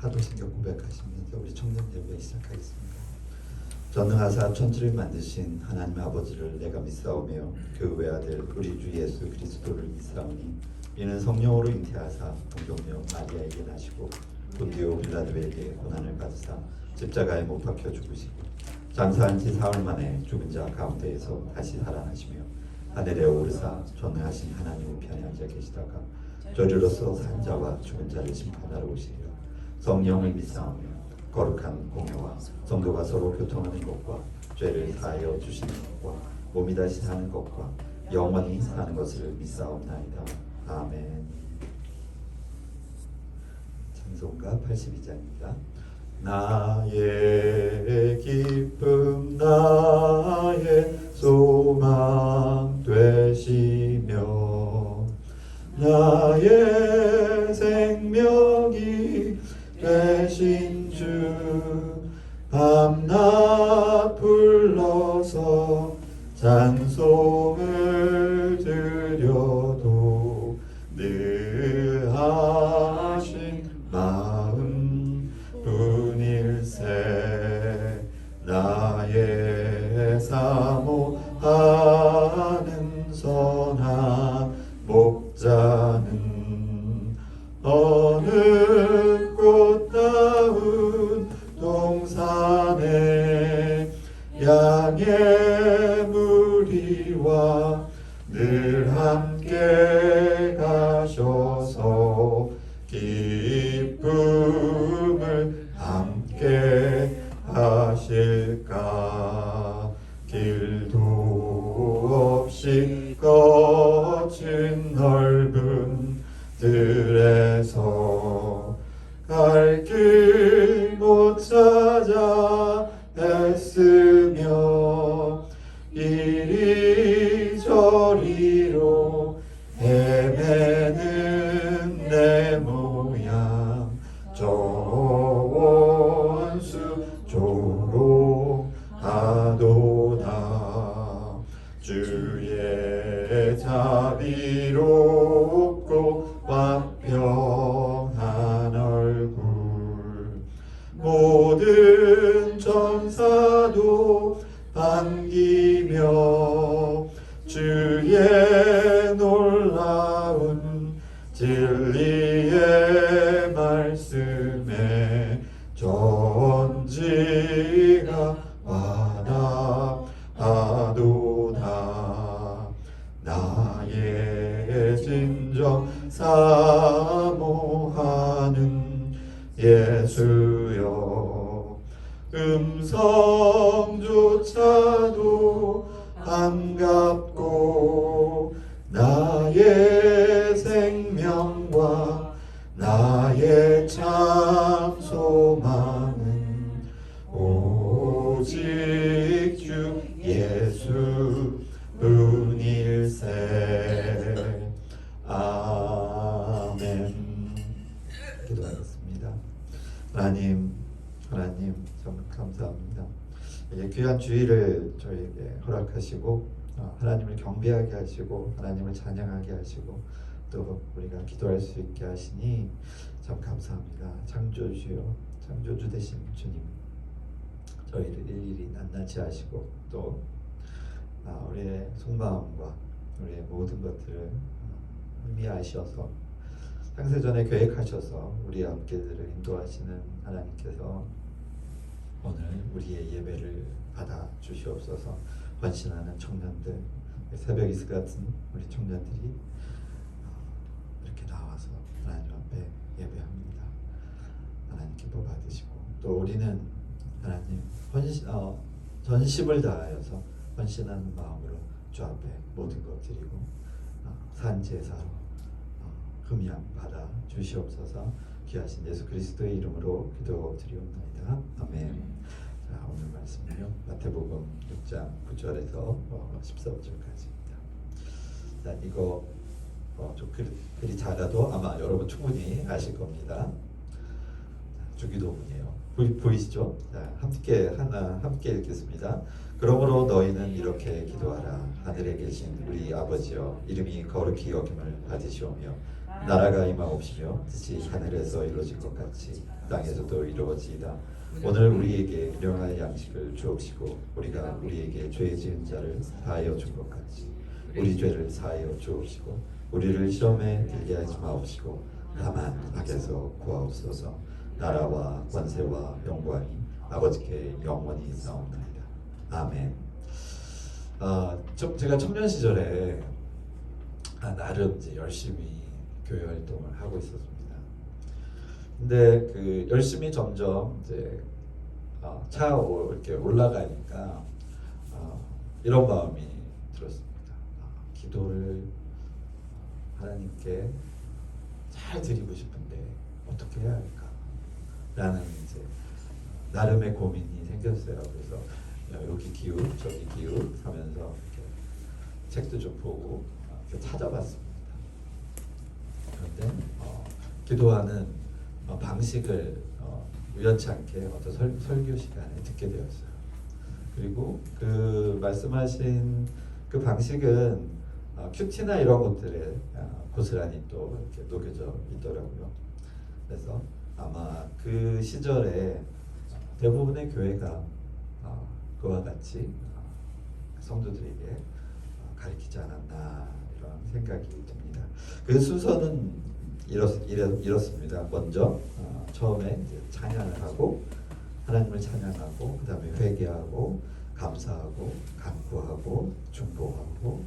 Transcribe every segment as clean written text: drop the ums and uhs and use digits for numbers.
하도신경 고백하시면서 우리 청년 예배 시작하겠습니다. 전능하사 천지를 만드신 하나님 아버지를 내가 믿사오며 그 외아들 우리 주 예수 그리스도를 믿사오니 이는 성령으로 잉태하사 동정녀 마리아에게 나시고 본디오 빌라도에게 고난을 받으사 십자가에 못 박혀 죽으시고 장사한 지 사흘 만에 죽은 자 가운데에서 다시 살아나시며 하늘에 오르사 전능하신 하나님 우편에 앉아 계시다가 저리로서 산 자와 죽은 자를 심판하러 오시리라. 성령을 믿사오며 거룩한 공회와 성도가 서로 교통하는 것과 죄를 사하여 주시는 것과 몸이 다시 사는 것과 영원히 사는 것을 믿사옵나이다. 아멘. 찬송가 82장입니다. 나의 기쁨 나의 소망 되시며 나의 생명이 되신 주 밤낮 불러서 찬송을 드려도 늘 하신 마음 뿐일세. 나의 사모하는 선한 목자는 어느 꽃다운 동산에 양의 무리와 늘 함께 가셔서 기쁨을 함께 하실까. 길도 없이 거친 넓은 들에서 갈 길 못 찾아 애쓰며 이리저리로 헤매는 내 모양 저 원수 조롱하도다. 주의 자비롭고 화평한 얼굴 모든 천사도 반기며 주의 놀라운 진리의 말씀에 전지가 와닿아도다. 나의 진정 사모하는 예수여 음성조차도 반갑고 나의 생명과 나의 참 소망은 오직 주 예수 뿐일세. 아멘. 기도하겠습니다. 하나님 정말 감사합니다. 귀한 주일을 저희에게 허락하시고 하나님을 경배하게 하시고 하나님을 찬양하게 하시고 또 우리가 기도할 수 있게 하시니 참 감사합니다. 창조주여, 창조주 되신 주님, 저희를 일일이 낱낱이 하시고 또 우리의 속마음과 우리의 모든 것들을 의미하셔서 창세전에 계획하셔서 우리 앞길들을 인도하시는 하나님께서 오늘 우리의 예배를 받아 주시옵소서. 헌신하는 청년들, 새벽 이슬 같은 우리 청년들이 이렇게 나와서 하나님 앞에 예배합니다. 하나님 기뻐 받으시고 또 우리는 하나님 전심을 다하여서 헌신하는 마음으로 주 앞에 모든 것 드리고 산제사로 흠양 받아 주시옵소서. 귀하신 예수 그리스도의 이름으로 기도드리옵나이다. 아멘. 자, 오늘 말씀은요 마태복음 6장 9절에서 14절까지입니다. 자, 이거 좀 글이 작아도 아마 여러분 충분히 아실 겁니다. 주기도문이에요. 보이시죠? 자, 함께 읽겠습니다. 그러므로 너희는 이렇게 기도하라. 하늘에 계신 우리 아버지여, 이름이 거룩히 여김을 받으시오며 나라가 임하옵시며 뜻이 하늘에서 이루어진 것 같이 땅에서도 이루어지이다. 오늘 우리에게 일용할 양식을 주옵시고 우리가 우리에게 죄 지은 자를 사하여 준 것 같이 우리 죄를 사하여 주옵시고 우리를 시험에 들게 하지 마옵시고 다만 악에서 구하옵소서. 나라와 권세와 영광이 아버지께 영원히 있사옵나이다. 아멘. 제가 청년 시절에 나름 이제 열심히 교회 활동을 하고 있었습니다. 근데 그 열심히 점점 이제 이렇게 올라가니까 이런 마음이 들었습니다. 기도를 하나님께 잘 드리고 싶은데 어떻게 해야 할까? 라는 이제 나름의 고민이 생겼어요. 그래서 여기 기웃 저기 기웃 하면서 이렇게 책도 좀 보고 이렇게 찾아봤습니다. 그런데 기도하는 방식을 우연치 않게 어떤 설교 시간에 듣게 되었어요. 그리고 그 말씀하신 그 방식은 큐티나 이런 것들에 고스란히 또 이렇게 녹여져 있더라고요. 그래서 아마 그 시절에 대부분의 교회가 그와 같이 성도들에게 가르치지 않았나 이런 생각이 듭니다. 그 순서는 이렇습니다. 먼저 처음에 이제 찬양을 하고 하나님을 찬양하고 그 다음에 회개하고 감사하고 간구하고 중보하고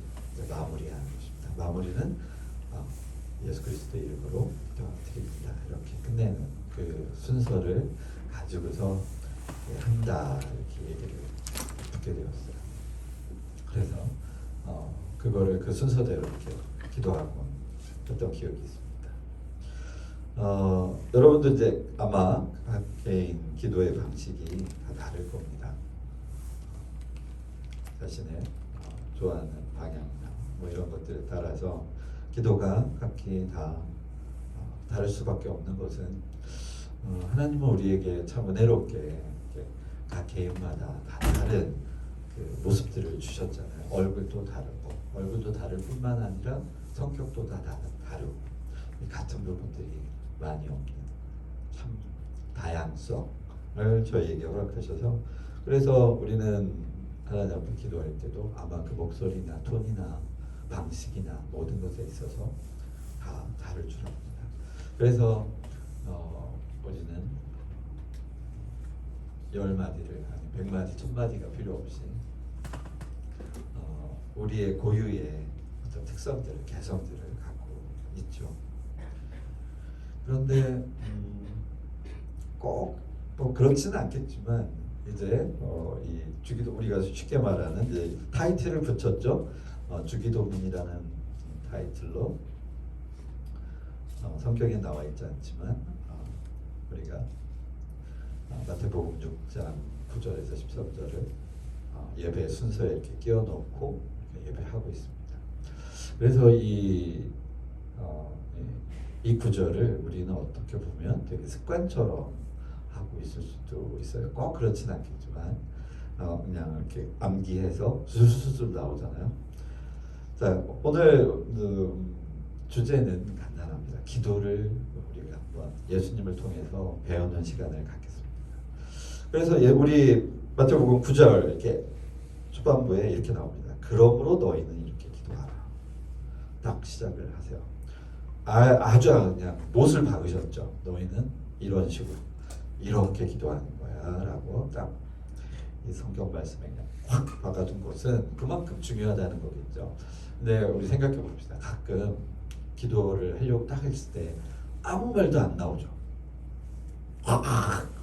마무리하는 것입니다. 마무리는 예수 그리스도의 이름으로 드립니다. 이렇게 끝내는 그 순서를 가지고서 한다 이렇게 얘기를 듣게 되었어요. 그래서 그거를 그 순서대로 이렇게 기도하고 했던 기억이 있습니다. 여러분도 이제 아마 각 개인 기도의 방식이 다 다를 겁니다. 자신의 좋아하는 방향이나 뭐 이런 것들에 따라서 기도가 각기 다 다를 수밖에 없는 것은 하나님은 우리에게 참 은혜롭게 각 개인마다 다 다른 그 모습들을 주셨잖아요. 얼굴도 다르고 얼굴도 다를 뿐만 아니라 성격도 다 다르고 같은 부분들이 많이 없는 참 다양성을 저희에게 허락하셔서 그래서 우리는 하나님 앞에 기도할 때도 아마 그 목소리나 톤이나 방식이나 모든 것에 있어서 다 다를 줄 압니다. 그래서 우리는 10마디를 아니 100마디 1000마디가 필요 없이 우리의 고유의 어떤 특성들을 개성들을 갖고 있죠. 그런데 꼭 뭐 그렇지는 않겠지만 이제 이 주기도 우리가 쉽게 말하는 이제 타이틀을 붙였죠. 주기도문이라는 타이틀로 성경에 나와 있지 않지만 우리가 마태복음 6장 9절에서 13절을 예배 순서에 이렇게 끼워 넣고 예배하고 있습니다. 그래서 이 구절을 우리는 어떻게 보면 되게 습관처럼 하고 있을 수도 있어요. 꼭 그렇진 않겠지만 그냥 이렇게 암기해서 수술수술 나오잖아요. 자, 오늘 주제는 간단합니다. 기도를 우리가 한번 예수님을 통해서 배우는 시간을 갖겠습니다. 그래서 우리 마태복음 9절 이렇게 초반부에 이렇게 나옵니다. 그러므로 너희는 이렇게 기도하라. 딱 시작을 하세요. 아주 그냥 못을 박으셨죠. 너희는 이런 식으로 이렇게 기도하는 거야 라고 딱 이 성경 말씀에 그냥 확 박아둔 것은 그만큼 중요하다는 거겠죠. 근데 우리 생각해 봅시다. 가끔 기도를 하려고 딱 했을 때 아무 말도 안 나오죠.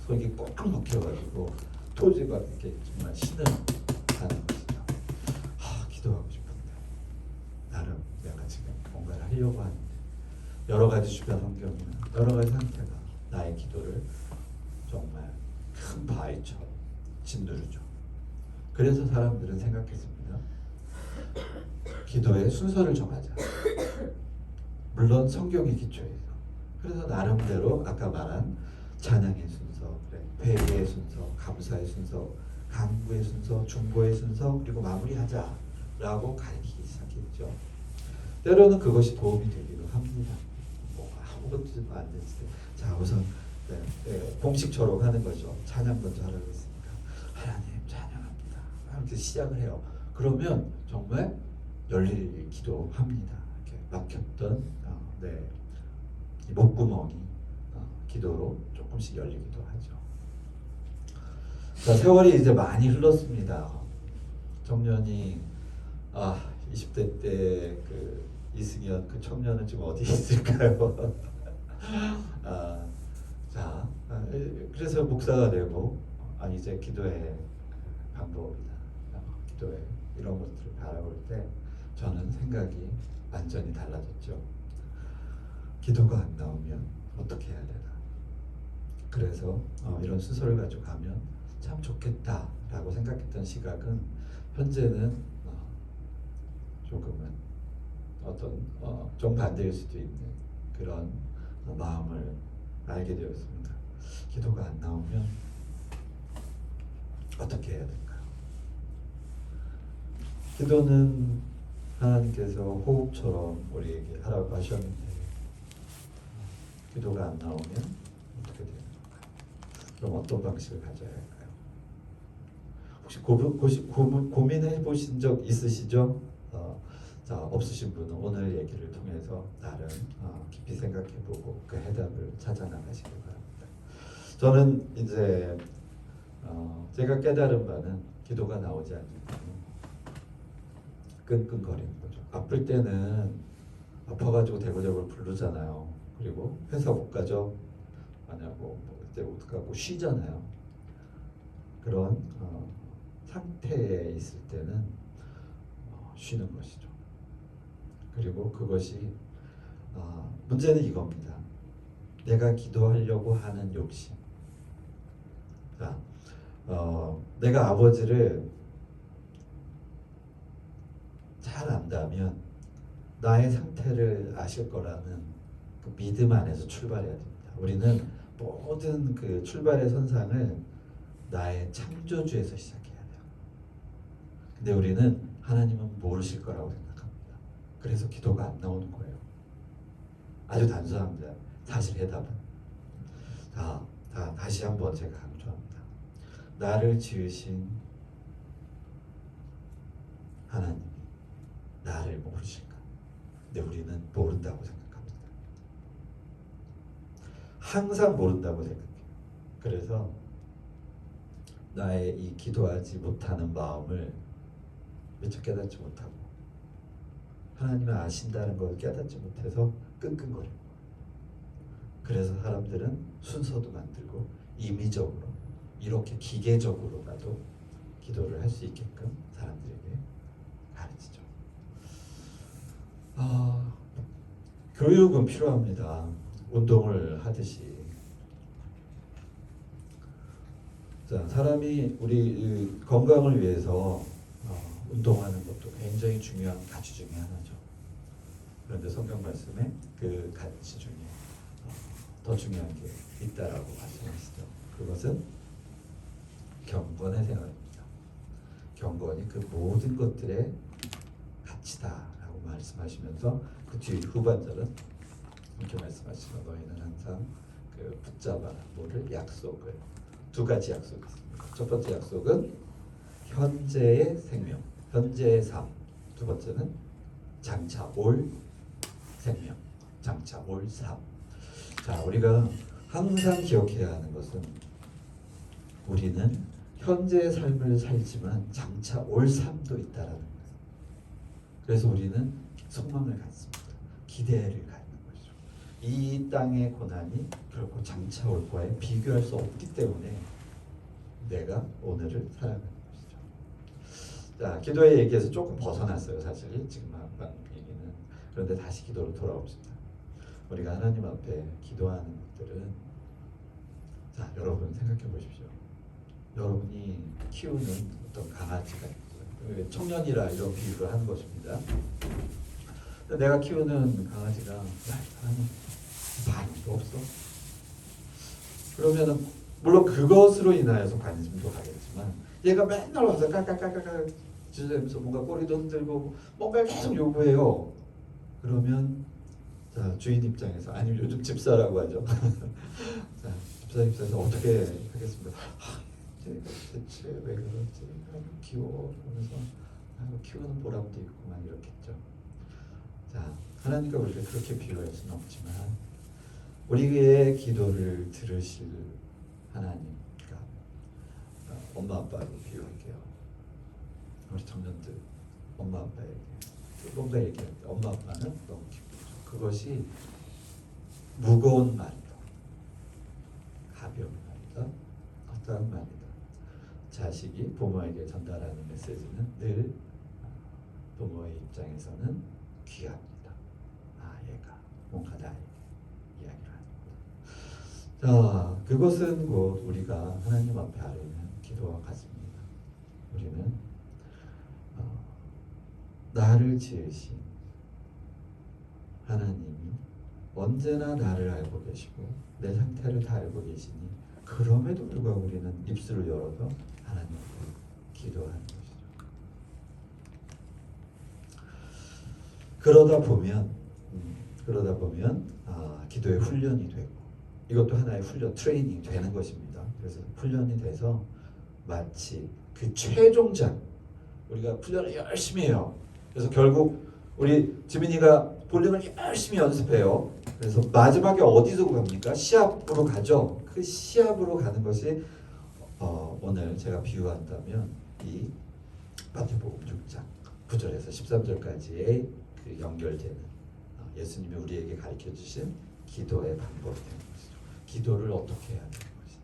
속이 꽉 막혀가지고 토지가 이렇게 정말 신을 하는 것이죠. 기도하고 싶은데 나름 내가 지금 뭔가를 하려고 하는데 여러 가지 주변 환경이나 여러 가지 상태가 나의 기도를 정말 큰 바위처럼 짓누르죠. 그래서 사람들은 생각했습니다. 기도의 순서를 정하자. 물론 성경의 기초에서. 그래서 나름대로 아까 말한 찬양의 순서, 회개의 순서, 감사의 순서, 간구의 순서, 중보의 순서, 그리고 마무리하자라고 가르치기 시작했죠. 때로는 그것이 도움이 되기도 합니다. 아무것도 안 됐을 때, 자 우선 공식처럼 하는 거죠. 찬양 먼저 하라고 했으니까 하나님 찬양합니다. 이렇게 시작을 해요. 그러면 정말 열릴 기도합니다. 이렇게 막혔던 이 목구멍이 기도로 조금씩 열리기도 하죠. 자, 세월이 이제 많이 흘렀습니다. 청년이 20대 때 그 이승연 그 청년은 지금 어디 있을까요? 그래서 목사가 되고 이제 기도의 방법이나 기도의 이런 것들을 바라볼 때 저는 생각이 완전히 달라졌죠. 기도가 안 나오면 어떻게 해야 되나. 그래서 이런 수설을 가지고 가면 참 좋겠다라고 생각했던 시각은 현재는 조금은 좀 반대일 수도 있는 그런 마음을 알게 되었습니다. 기도가 안 나오면 어떻게 해야 될까요? 기도는 하나님께서 호흡처럼 우리에게 하라고 하셨는데 기도가 안 나오면 어떻게 되는 걸까요? 그럼 어떤 방식을 가져야 할까요? 혹시 고민해 보신 적 있으시죠? 자, 없으신 분은 오늘 얘기를 통해서 나름 깊이 생각해보고 그 해답을 찾아 나가시길 바랍니다. 저는 이제 제가 깨달은 바는 기도가 나오지 않으면 끙끙거리는 거죠. 아플 때는 아파가지고 대구대구 부르잖아요. 그리고 회사 못 가죠. 만약에 그때 못 가고 쉬잖아요. 그런 상태에 있을 때는 쉬는 것이죠. 그리고 그것이 문제는 이겁니다. 내가 기도하려고 하는 욕심. 자, 내가 아버지를 잘 안다면 나의 상태를 아실 거라는 그 믿음 안에서 출발해야 됩니다. 우리는 모든 그 출발의 선상을 나의 창조주에서 시작해야 돼요. 근데 우리는 하나님은 모르실 거라고 생각합니다. 그래서 기도가 안 나오는 거예요. 아주 단순합니다. 사실 해답은. 다시 한번 제가 강조합니다. 나를 지으신 하나님이 나를 모르실까? 근데 우리는 모른다고 생각합니다. 항상 모른다고 생각해요. 그래서 나의 이 기도하지 못하는 마음을 미처 깨닫지 못하고 하나님을 아신다는 걸 깨닫지 못해서 끙끙거리고, 그래서 사람들은 순서도 만들고 임의적으로 이렇게 기계적으로라도 기도를 할 수 있게끔 사람들에게 가르치죠. 교육은 필요합니다. 운동을 하듯이. 자, 사람이 우리 건강을 위해서 운동하는 것도 굉장히 중요한 가치 중에 하나죠. 그런데 성경 말씀에 그 가치 중에 더 중요한 게 있다라고 말씀하시죠. 그것은 경건의 생활입니다. 경건이 그 모든 것들의 가치다라고 말씀하시면서 그 뒤 후반절은 이렇게 말씀하시죠. 너희는 항상 그 붙잡아라. 뭐를? 약속을. 두 가지 약속이 있습니다. 첫 번째 약속은 현재의 생명, 현재의 삶. 두 번째는 장차 올 생명, 장차 올 삶. 자, 우리가 항상 기억해야 하는 것은 우리는 현재의 삶을 살지만 장차 올 삶도 있다라는 거예요. 그래서 우리는 소망을 갖습니다. 기대를 갖는 것이죠. 이 땅의 고난이 결코 장차 올 거에 비교할 수 없기 때문에 내가 오늘을 살아가는 것이죠. 자, 기도의 얘기에서 조금 벗어났어요. 사실 지금 한 얘기는. 그런데 다시 기도로 돌아옵시다. 우리가 하나님 앞에 기도하는 것들은, 자, 여러분 생각해 보십시오. 여러분이 키우는 어떤 강아지가 있어요. 청년이라 이런 비유를 하는 것입니다. 내가 키우는 강아지가 하나님 반응도 없어. 그러면은 물론 그것으로 인하여서 관심도 가겠지만 얘가 맨날 와서 깔깔깔깔 짖으면서 뭔가 꼬리도 흔들고 뭔가 계속 요구해요. 그러면 자, 주인 입장에서, 아니면 요즘 집사라고 하죠. 자, 집사 입장에서 어떻게 하겠습니까? 이제 대체 왜 그러지? 아이고 귀여워. 그러면서 아이고 키우는 보람도 있고 막 이렇겠죠. 자, 하나님과 우리가 그렇게 비교할 수는 없지만 우리의 기도를 들으실 하나님, 그러니까 엄마 아빠로 비유할게요. 우리 청년들 엄마 아빠에게 뭔가 얘기할 때 엄마 아빠는 너무 기쁘죠. 그것이 무거운 말이다, 가벼운 말이다, 어떠한 말이다. 자식이 부모에게 전달하는 메시지는 늘 부모의 입장에서는 귀합니다. 아, 얘가 뭔가 나에게 이야기를 하는 거다. 자, 그것은 곧 우리가 하나님 앞에 아뢰는 기도와 같습니다. 우리는 나를 지으신 하나님이 언제나 나를 알고 계시고 내 상태를 다 알고 계시니 그럼에도 불구하고 우리는 입술을 열어서 하나님께 기도하는 것이죠. 그러다 보면 기도의 훈련이 되고 이것도 하나의 훈련, 트레이닝 되는 것입니다. 그래서 훈련이 돼서 마치 그 최종장, 우리가 훈련을 열심히 해요. 그래서 결국 우리 지민이가 볼링을 열심히 연습해요. 그래서 마지막에 어디서 갑니까? 시합으로 가죠. 그 시합으로 가는 것이 오늘 제가 비유한다면 이 마태복음 6장 9절에서 13절까지의 그 연결되는 예수님이 우리에게 가르쳐 주신 기도의 방법이 되는 것이죠. 기도를 어떻게 해야 되는 것이냐.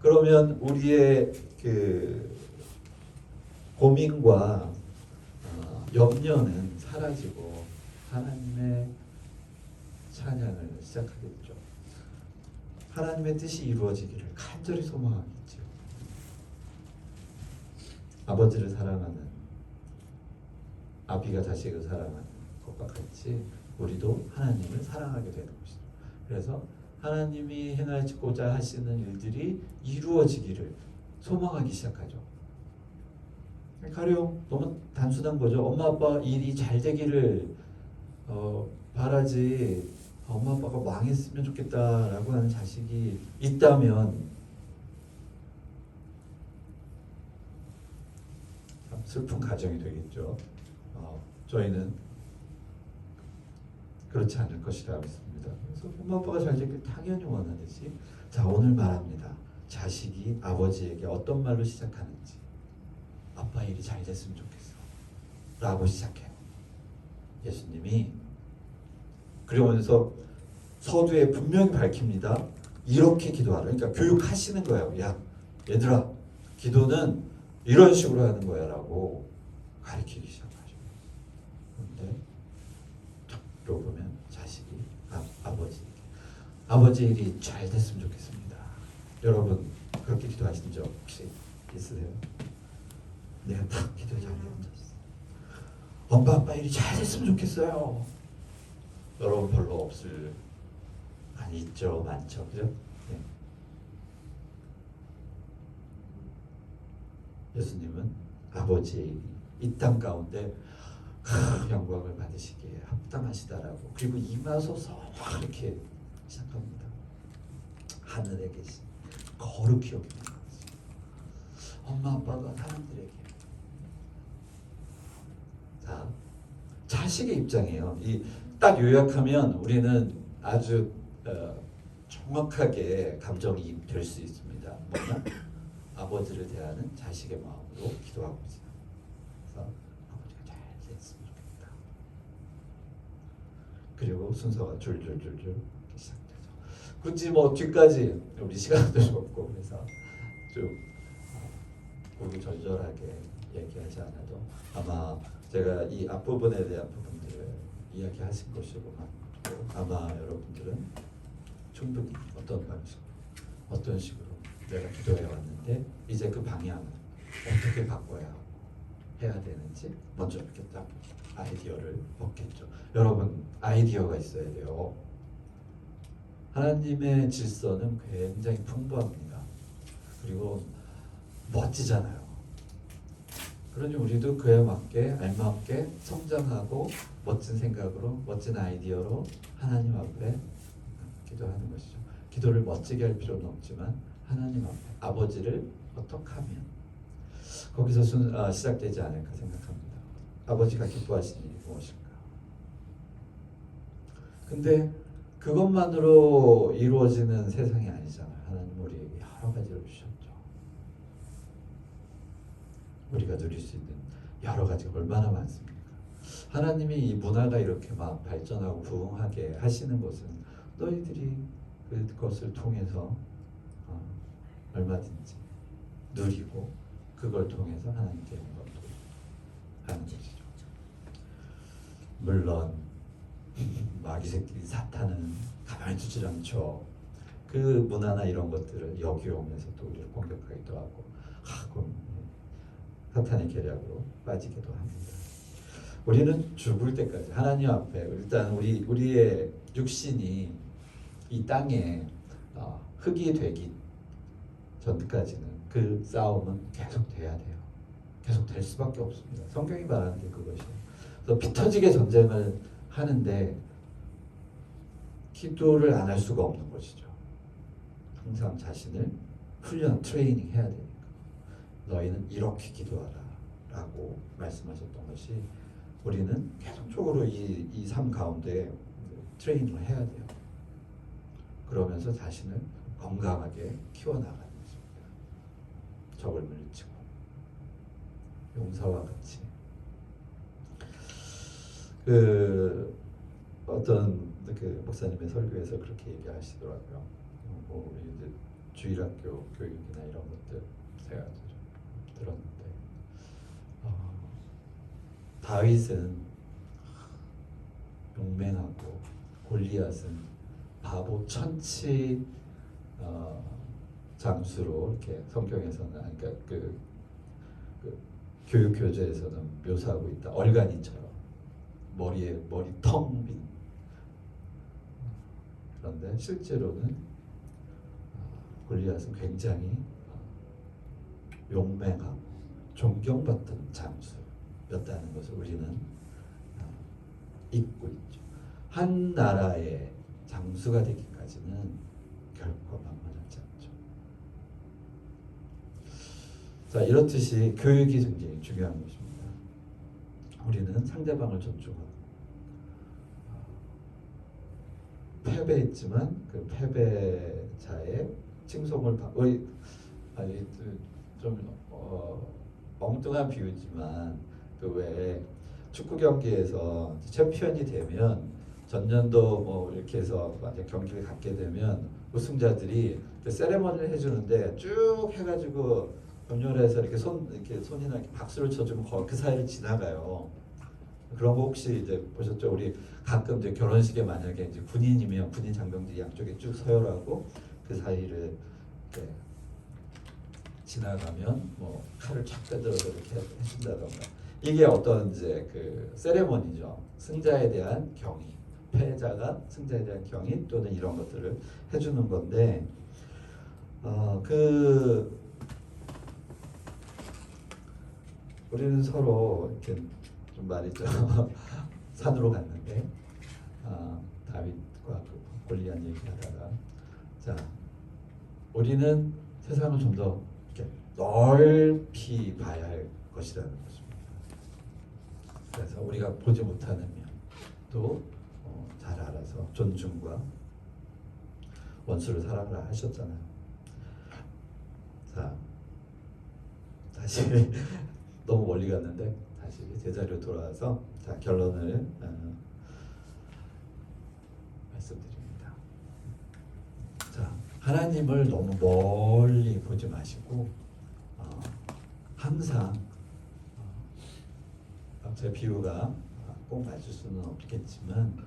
그러면 우리의 그 고민과 염려는 사라지고 하나님의 찬양을 시작하겠죠. 하나님의 뜻이 이루어지기를 간절히 소망하겠죠. 아버지를 사랑하는 아비가 자식을 사랑하는 것과 같이 우리도 하나님을 사랑하게 되는 것이죠. 그래서 하나님이 행하고자 하시는 일들이 이루어지기를 소망하기 시작하죠. 가령 너무 단순한 거죠. 엄마 아빠 일이 잘 되기를 바라지 엄마 아빠가 망했으면 좋겠다라고 하는 자식이 있다면 참 슬픈 가정이 되겠죠. 저희는 그렇지 않을 것이라 믿습니다. 그래서 엄마 아빠가 잘 되길 당연히 원하듯이, 자, 오늘 말합니다. 자식이 아버지에게 어떤 말로 시작하는지, 아빠 일이 잘 됐으면 좋겠어 라고 시작해요. 예수님이 그러면서 서두에 분명히 밝힙니다. 이렇게 기도하라. 그러니까 교육하시는 거예요. 야, 얘들아, 기도는 이런 식으로 하는 거야 라고 가르치기 시작하죠. 그런데 그러고 보면 자식이 아버지 일이 잘 됐으면 좋겠습니다. 여러분 그렇게 기도하신 적 혹시 있으세요? 내가 딱 기도 잘했는데 엄마 아빠 일이 잘 됐으면 좋겠어요. 여러분 별로 없을, 아니 있죠, 많죠, 그죠? 네. 예수님은 아버지의 이 땅 가운데 영광을 받으시기에 합당하시다라고, 그리고 임하소서 이렇게 시작합니다. 하늘에 계신 거룩히 여기는 것이 엄마 아빠가 사람들에게, 자, 자식의 입장이에요. 이 딱 요약하면 우리는 아주 정확하게 감정이입 될 수 있습니다. 뭐냐? 아버지를 대하는 자식의 마음으로 기도하고 있어요. 그래서 아버지가 잘 됐으면 좋겠다. 그리고 순서가 줄줄줄줄 이렇게 시작되죠. 굳이 뭐 뒤까지 우리 시간도 좁고 그래서 쭉 구구절절하게 얘기하지 않아도 아마 제가 이 앞부분에 대한 부분들을 이야기하신 것으로 맞고, 아마 여러분들은 충분히 어떤 방식으로, 어떤 식으로 내가 기도해 왔는데 이제 그 방향을 어떻게 바꿔야 해야 되는지 먼저 이렇게 딱 아이디어를 얻겠죠. 여러분 아이디어가 있어야 돼요. 하나님의 질서는 굉장히 풍부합니다. 그리고 멋지잖아요. 그러니 우리도 그에 맞게 알맞게 성장하고 멋진 생각으로 멋진 아이디어로 하나님 앞에 기도하는 것이죠. 기도를 멋지게 할 필요는 없지만 하나님 앞에 아버지를 어떻게 하면 거기서 시작되지 않을까 생각합니다. 아버지가 기뻐하시는 일이 무엇인가? 근데 그것만으로 이루어지는 세상이 아니잖아요. 하나님 우리에게 여러 가지를 주셨죠. 우리가 누릴 수 있는 여러 가지가 얼마나 많습니까? 하나님이 이 문화가 이렇게 막 발전하고 부흥하게 하시는 것은 너희들이 그것을 통해서 얼마든지 누리고 그걸 통해서 하나님께 영광을 하는 것이죠. 물론 마귀 새끼 사탄은 가만히 두질 않죠. 그 문화나 이런 것들을 역이용해서 또 우리를 공격하기도 하고 사탄의 계략으로 빠지기도 합니다. 우리는 죽을 때까지 하나님 앞에 일단 우리의 육신이 이 땅에 흙이 되기 전까지는 그 싸움은 계속 돼야 돼요. 계속 될 수밖에 없습니다. 성경이 말하는 게 그것이에요. 그래서 피 터지게 전쟁을 하는데 기도를 안 할 수가 없는 것이죠. 항상 자신을 트레이닝 해야 되니까. 너희는 이렇게 기도하라 라고 말씀하셨던 것이 우리는 계속적으로 이 삶 가운데 트레이닝을 해야 돼요. 그러면서 자신을 건강하게 키워나가는 것입니다. 적을 물리치고 용사와 같이 어떤 목사님의 설교에서 그렇게 얘기하시더라고요. 우리 이제 주일학교 교육이나 이런 것들 제가 좀 들었는데 다윗은 용맹하고 골리앗은 바보 천치 장수로 이렇게 성경에서는 그러니까 그 교육 교재에서는 묘사하고 있다. 얼간이처럼 머리 텅 빈. 그런데 실제로는 골리앗은 굉장히 용맹하고 존경받던 장수였다는 것을 우리는 잊고 있죠. 한 나라의 장수가 되기까지는 결코 만만하지 않죠. 자, 이렇듯이 교육이 굉장히 중요한 것입니다. 우리는 상대방을 존중하고 패배했지만 그 패배자의 칭송을 받고 좀 엉뚱한 비유지만 그 왜 축구 경기에서 챔피언이 되면 전년도 뭐 이렇게 해서 만약 경기를 갖게 되면 우승자들이 세레머니를 해주는데 쭉 해가지고 격렬해서 이렇게 손이나 이렇게 박수를 쳐주면 그 사이를 지나가요. 그런 거 혹시 이제 보셨죠? 우리 가끔 이제 결혼식에 만약에 이제 군인이면 군인 장병들이 양쪽에 쭉 서열하고 그 사이를 이렇게 지나가면 뭐 칼을 쫙 빼들어서 이렇게 해준다던가 이게 어떤 이제 그 세레머니죠. 승자에 대한 경의, 패자가 승자에 대한 경의 또는 이런 것들을 해주는 건데 우리는 서로 이렇게 좀 말이죠. 산으로 갔는데 다윗과 골리앗 얘기하다가 자 우리는 세상을 좀 더 넓히 봐야 할 것이라는 것입니다. 그래서 우리가 보지 못하는 면도 잘 알아서 존중과 원수를 사랑하라 하셨잖아요. 자 다시 너무 멀리 갔는데 다시 제자리로 돌아와서 자 결론을 말씀드립니다. 자 하나님을 너무 멀리 보지 마시고 항상 제 비유가 꼭 맞을 수는 없겠지만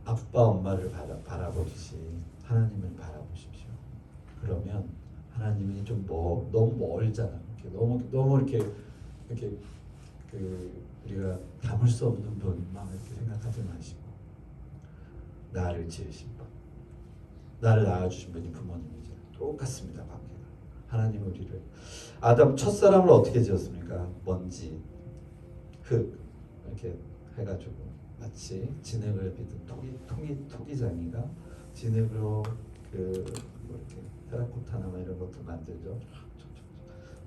아빠 엄마를 바라보듯이 하나님을 바라보십시오. 그러면 하나님이 좀 너무 멀잖아요. 너무 이렇게 우리가 담을 수 없는 분만 이렇게 생각하지 마시고 나를 지으신 분, 나를 낳아주신 분이 부모님이죠. 똑같습니다. 관계가 하나님 우리를 아담 첫사람을 어떻게 지었습니까? 먼지, 흙 이렇게 해가지고 마치 진흙을 빚은 토기장이가 진흙으로 뭐 이렇게 테라코타나 뭐 이런 것도 만들죠.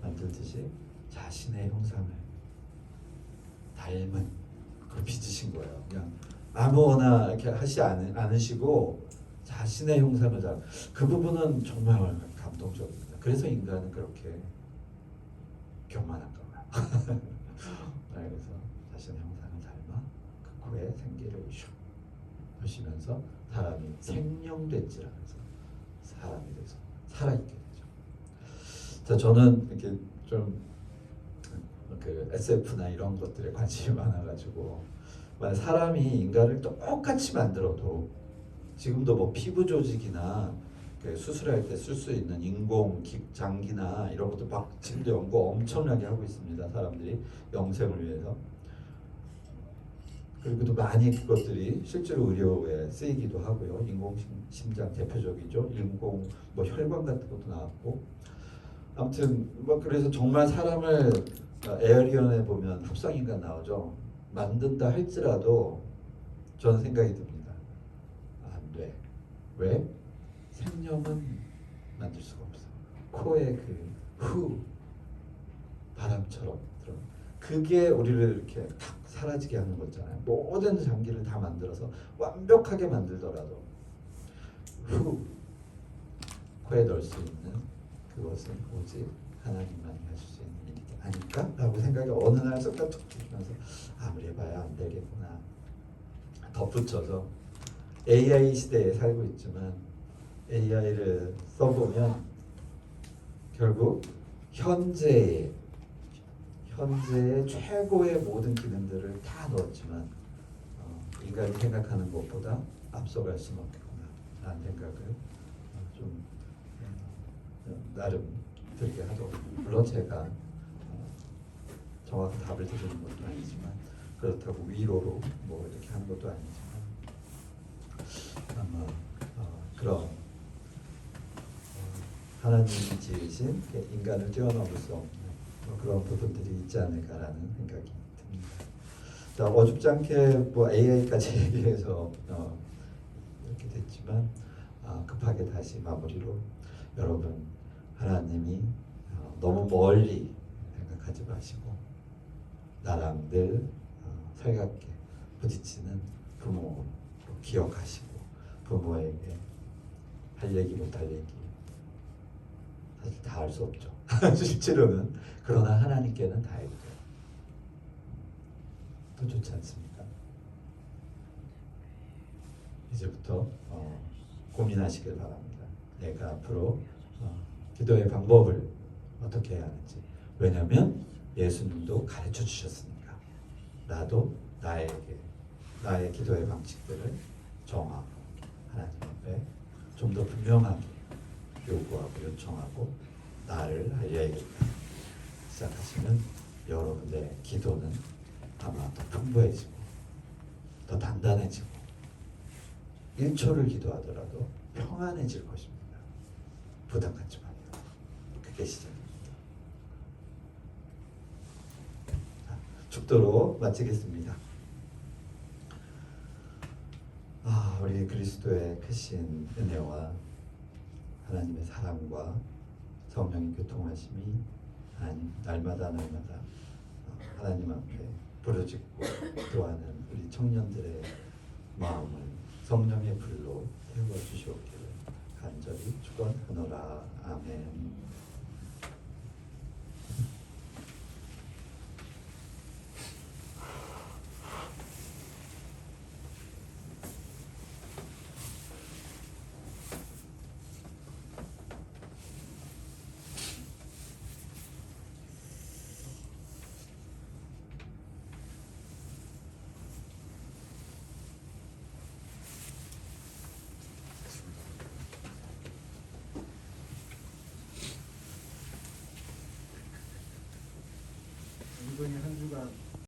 만들듯이 자신의 형상을 닮은 그걸 빚으신 거예요. 그냥 아무거나 이렇게 하지 않으시고 자신의 형상을 그 부분은 정말 감동적입니다. 그래서 인간은 그렇게 교만한가 봐요. 그래서 자신의 형상을 닮아 그 코에 생기를 슉 하시면서 사람이 생명됐지라 해서 사람이 돼서 살아있게 되죠. 자, 저는 이렇게 좀 그 SF나 이런 것들에 관심이 많아가지고 만약 사람이 인간을 똑같이 만들어도 지금도 뭐 피부 조직이나 그 수술할 때 쓸 수 있는 인공 장기나 이런 것도 막 지금도 연구 엄청나게 하고 있습니다. 사람들이 영생을 위해서. 그리고 또 많이 그것들이 실제로 의료에 쓰이기도 하고요. 인공 심장 대표적이죠. 인공 뭐 혈관 같은 것도 나왔고. 아무튼 뭐 그래서 정말 사람을 에어리언에 보면 합성인간 나오죠. 만든다 할지라도 저는 생각이 듭니다. 안 돼. 왜? 생명은 만들 수가 없어. 코에 그 후 바람처럼 들어. 그게 우리를 이렇게 탁 사라지게 하는 거잖아요. 모든 장기를 다 만들어서 완벽하게 만들더라도 후 코에 넣을 수 있는 그것은 오직 하나님만이 하실 수 있는 일이 아닐까? 라고 생각이 어느 날 쏙 툭 들면서 아무리 해봐야 안 되겠구나. 덧붙여서 AI 시대에 살고 있지만 AI를 써보면 결국 현재의 최고의 모든 기능들을 다 넣었지만 인간이 생각하는 것보다 앞서갈 수는 없겠구나 라는 생각을 좀 나름 들게 하더라고요. 물론 제가 정확한 답을 드리는 것도 아니지만 그렇다고 위로로 뭐 이렇게 하는 것도 아니지만 아마 그런 하나님이 지으신 인간을 뛰어넘을 수 없는 그런 부분들이 있지 않을까라는 생각이 듭니다. 자, 어줍지 않게 뭐 AI까지 얘기해서 이렇게 됐지만 급하게 다시 마무리로 여러분 하나님이 너무 멀리 생각하지 마시고 나랑 늘 살갑게 부딪히는 부모 기억하시고 부모에게 할 얘기 못할 얘기 사실 다 할 수 없죠. 실제로는 그러나 하나님께는 다 해도 돼요. 더 좋지 않습니까? 이제부터 고민하시길 바랍니다. 내가 앞으로 기도의 방법을 어떻게 해야 하는지. 왜냐하면 예수님도 가르쳐 주셨으니까. 나도 나의 기도의 방식들을 정하고 하나님 앞에 좀 더 분명하게 요구하고 요청하고 나를 알려야겠다 시작하시면 여러분의 기도는 아마 더 풍부해지고 더 단단해지고 1초를 기도하더라도 평안해질 것입니다. 부담 갖지 마세요. 그게 시작입니다. 축도로 마치겠습니다. 우리 그리스도의 크신 은혜와 하나님의 사랑과 성령의 교통하심이 하나님 날마다 하나님 앞에 부르짖고 기도하는 우리 청년들의 마음을 성령의 불로 태워 주시옵기를 간절히 축원하노라. 아멘.